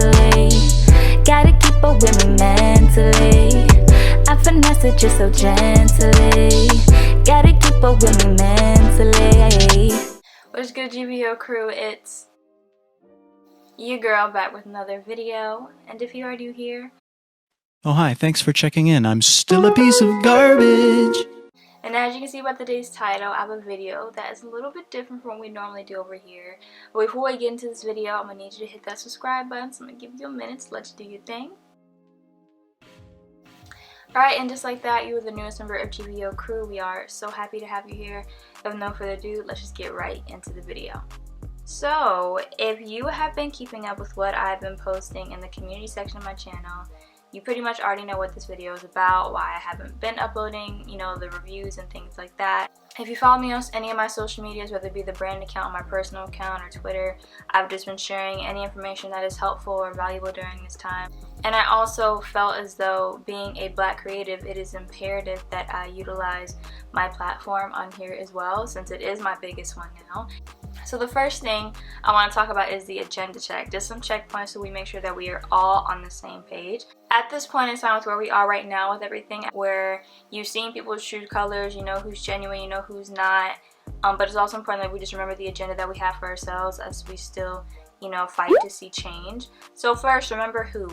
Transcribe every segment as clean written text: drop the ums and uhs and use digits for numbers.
mentally. Gotta keep up with me mentally. I finesse it just so gently. Gotta keep up with me mentally. What's good, GBO crew? It's your girl back with another video, and if you are new here, oh hi, thanks for checking in. I'm still a piece of garbage. And as you can see by today's title, I have a video that is a little bit different from what we normally do over here. But before we get into this video, I'm going to need you to hit that subscribe button. So I'm going to give you a minute to let you do your thing. Alright, and just like that, you are the newest member of GBO crew. We are so happy to have you here. With no further ado, let's just get right into the video. So, if you have been keeping up with what I've been posting in the community section of my channel, you pretty much already know what this video is about, why I haven't been uploading, you know, the reviews and things like that. If you follow me on any of my social medias, whether it be the brand account, my personal account, or Twitter, I've just been sharing any information that is helpful or valuable during this time. And I also felt as though, being a Black creative, it is imperative that I utilize my platform on here as well, since it is my biggest one now. So the first thing I want to talk about is the agenda check. Just some checkpoints so we make sure that we are all on the same page. At this point in time with where we are right now with everything, where you've seen people's true colors, you know who's genuine, you know who's not. But it's also important that we just remember the agenda that we have for ourselves as we still, you know, fight to see change. So first, remember who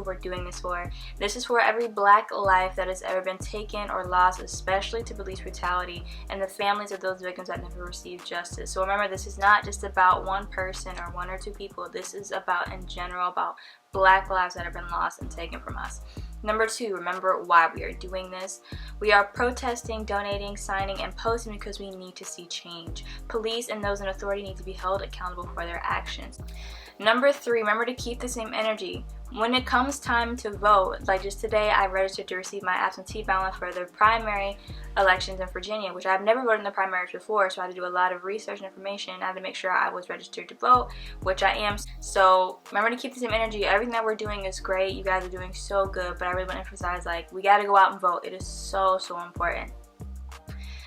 we're doing this for. This is for every Black life that has ever been taken or lost, especially to police brutality, and the families of those victims that never received justice. So remember, this is not just about one person or one or two people. This is about, in general, about Black lives that have been lost and taken from us. Number two, remember why we are doing this. We are protesting, donating, signing, and posting because we need to see change. Police and those in authority need to be held accountable for their actions. Number three, remember to keep the same energy. When it comes time to vote, like just today, I registered to receive my absentee ballot for the primary elections in Virginia, which I've never voted in the primaries before, so I had to do a lot of research and information. I had to make sure I was registered to vote, which I am. So remember to keep the same energy. Everything that we're doing is great. You guys are doing so good, but I really want to emphasize, like, we got to go out and vote. It is so important.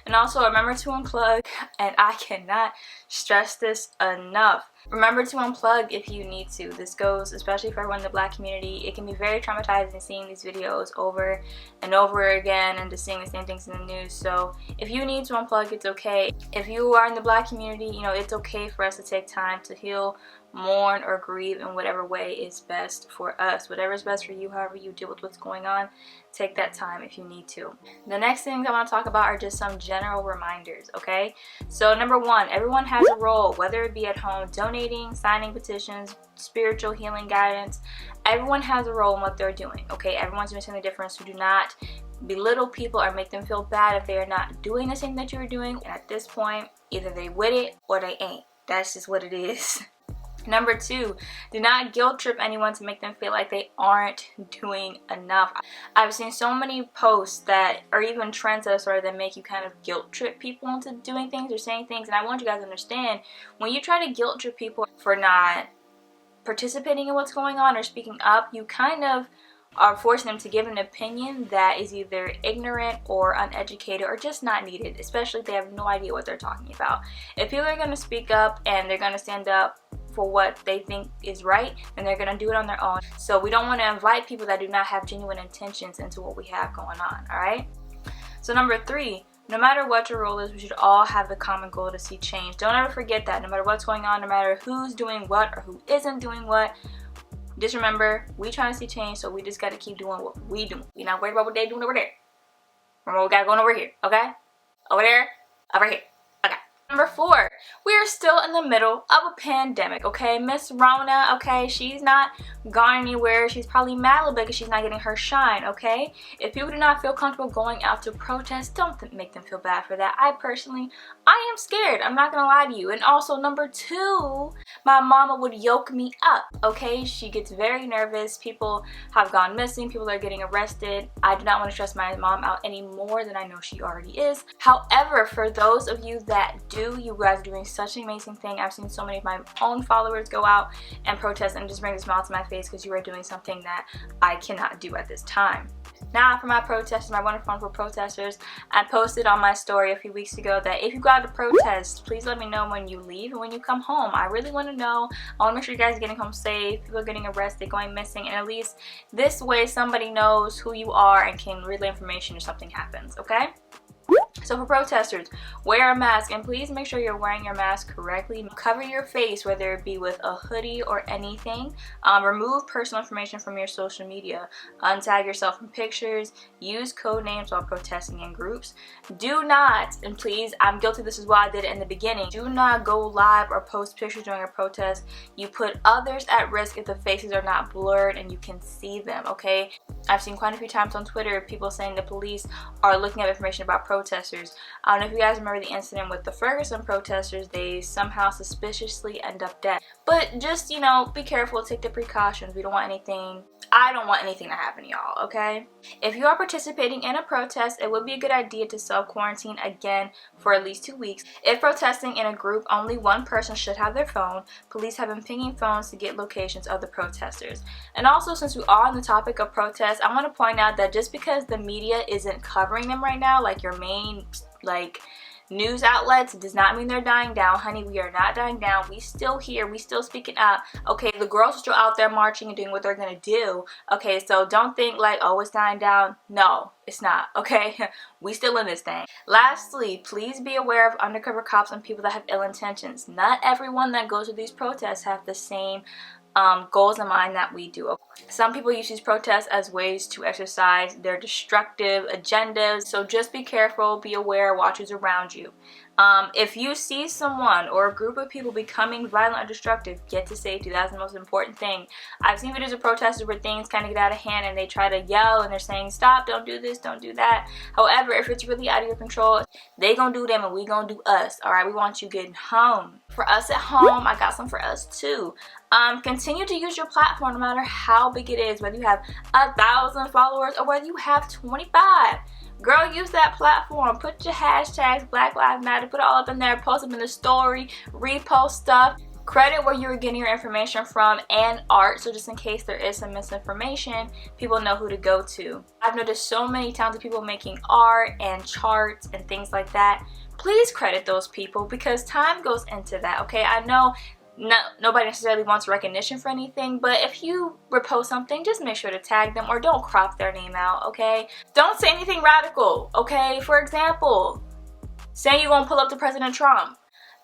And also remember to unplug, and I cannot stress this enough. Remember to unplug if you need to. This goes especially for everyone in the Black community. It can be very traumatizing seeing these videos over and over again and just seeing the same things in the news. So if you need to unplug, it's okay. If you are in the Black community, you know, it's okay for us to take time to heal, mourn, or grieve in whatever way is best for us. Whatever is best for you, however you deal with what's going on, take that time if you need to. The next things I want to talk about are just some general reminders, okay? So number one, everyone has a role, whether it be at home, donating, signing petitions, spiritual healing guidance. Everyone has a role in what they're doing, okay? Everyone's doing something different, so do not belittle people or make them feel bad if they are not doing the same that you're doing. And at this point, either they with it or they ain't. That's just what it is. Number two, do not guilt trip anyone to make them feel like they aren't doing enough. I've seen so many posts that, or even trends that started, that make you kind of guilt trip people into doing things or saying things. And I want you guys to understand, when you try to guilt trip people for not participating in what's going on or speaking up, you kind of are forcing them to give an opinion that is either ignorant or uneducated or just not needed, especially if they have no idea what they're talking about. If people are going to speak up and they're going to stand up for what they think is right, and they're going to do it on their own. So we don't want to invite people that do not have genuine intentions into what we have going on, alright? So number three, no matter what your role is, we should all have the common goal to see change. Don't ever forget that. No matter what's going on, no matter who's doing what or who isn't doing what, just remember, we trying to see change, so we just got to keep doing what we do. We're not worried about what they doing over there. Remember what we got going over here, okay? Over there, over here. Number four, we are still in the middle of a pandemic, okay? Miss Rona, okay, she's not gone anywhere. She's probably mad a little bit because she's not getting her shine, okay? If people do not feel comfortable going out to protest, don't make them feel bad for that. I am scared. I'm not gonna lie to you. And also, number two, my mama would yoke me up, okay? She gets very nervous. People have gone missing. People are getting arrested. I do not want to stress my mom out any more than I know she already is. However, for those of you that do, you guys are doing such an amazing thing. I've seen so many of my own followers go out and protest, and just bring a smile to my face because you are doing something that I cannot do at this time. Now for my protesters, my wonderful protesters, I posted on my story a few weeks ago that if you go out to protest, please let me know when you leave and when you come home. I really want to know. I want to make sure you guys are getting home safe, people are getting arrested, going missing, and at least this way somebody knows who you are and can relay information if something happens, okay? So for protesters, wear a mask, and please make sure you're wearing your mask correctly. Cover your face, whether it be with a hoodie or anything. Remove personal information from your social media. Untag yourself from pictures. Use code names while protesting in groups. Do not, and please, I'm guilty of this as well, I did it in the beginning, do not go live or post pictures during a protest. You put others at risk if the faces are not blurred and you can see them, okay? I've seen quite a few times on Twitter people saying the police are looking at information about protesters. I don't know if you guys remember the incident with the Ferguson protesters. They somehow suspiciously end up dead. But just, you know, be careful, take the precautions. We don't want anything, I don't want anything to happen to y'all, okay? If you are participating in a protest, it would be a good idea to self-quarantine again for at least 2 weeks. If protesting in a group, only one person should have their phone. Police have been pinging phones to get locations of the protesters. And also, since we are on the topic of protests, I want to point out that just because the media isn't covering them right now, like your main news outlets, does not mean they're dying down. Honey, we are not dying down. We still here, we still speaking up. Okay, the girls are still out there marching and doing what they're gonna do. Okay, so don't think like, oh, it's dying down. No, it's not, okay? We still in this thing. Lastly, please be aware of undercover cops and people that have ill intentions. Not everyone that goes to these protests have the same goals in mind that we do. Some people use these protests as ways to exercise their destructive agendas, so just be careful, be aware, watch who's around you. If you see someone or a group of people becoming violent or destructive, get to safety. That's the most important thing. I've seen videos of protesters where things kind of get out of hand and they try to yell and they're saying, stop, don't do this, don't do that. However, if it's really out of your control, they gonna do them and we gonna do us, all right? We want you getting home. For us at home, I got some for us too. Continue to use your platform no matter how big it is, whether you have 1,000 followers or whether you have 25. Girl, use that platform. Put your hashtags, Black Lives Matter, put it all up in there, post them in the story, repost stuff. Credit where you're getting your information from and art, so just in case there is some misinformation, people know who to go to. I've noticed so many talented people making art and charts and things like that. Please credit those people because time goes into that, okay? I know nobody necessarily wants recognition for anything, but if you repost something, just make sure to tag them or don't crop their name out, okay? Don't say anything radical, okay? For example, say you're gonna pull up to President Trump.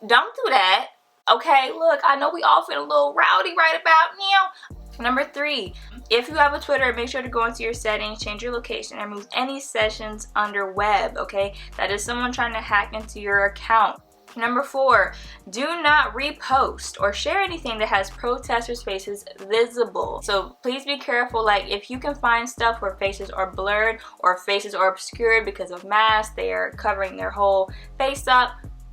Don't do that, okay? Look, I know we all feel a little rowdy right about now. Number 3, if you have a Twitter, make sure to go into your settings, change your location, and remove any sessions under web, okay? That is someone trying to hack into your account. Number 4, do not repost or share anything that has protesters' faces visible. So please be careful, like if you can find stuff where faces are blurred or faces are obscured because of masks, they are covering their whole face up,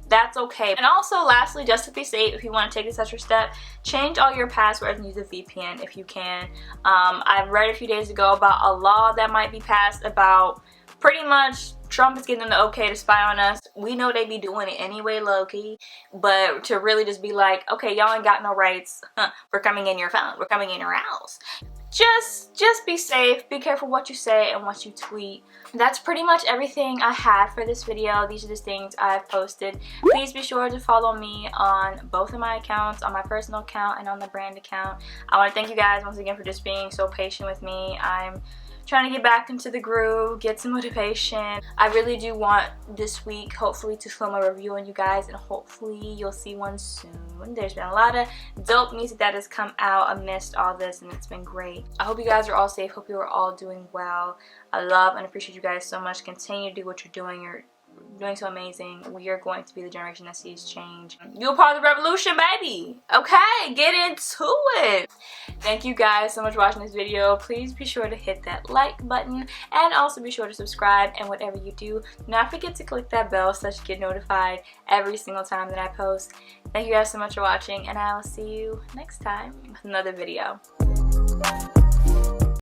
that's okay. And also lastly, just to be safe, if you want to take this extra step, change all your passwords and use a VPN if you can. I read a few days ago about a law that might be passed about pretty much Trump is getting them the okay to spy on us. We know they be doing it anyway, low-key, but to really just be like, okay, y'all ain't got no rights. We're coming in your phone. We're coming in your house. Just be safe. Be careful what you say and what you tweet. That's pretty much everything I had for this video. These are the things I've posted. Please be sure to follow me on both of my accounts, on my personal account and on the brand account. I want to thank you guys once again for just being so patient with me. I'm trying to get back into the groove, get some motivation. I really do want this week hopefully to film a review on you guys, and hopefully you'll see one soon. There's been a lot of dope music that has come out amidst all this and it's been great. I hope you guys are all safe, hope you are all doing well. I love and appreciate you guys so much. Continue to do what you're doing. You're doing so amazing. We are going to be the generation that sees change. You're part of the revolution, baby. Okay, get into it. Thank you guys so much for watching this video. Please be sure to hit that like button and also be sure to subscribe, and whatever you do not forget to click that bell so that you get notified every single time that I post. Thank you guys so much for watching, and I will see you next time with another video.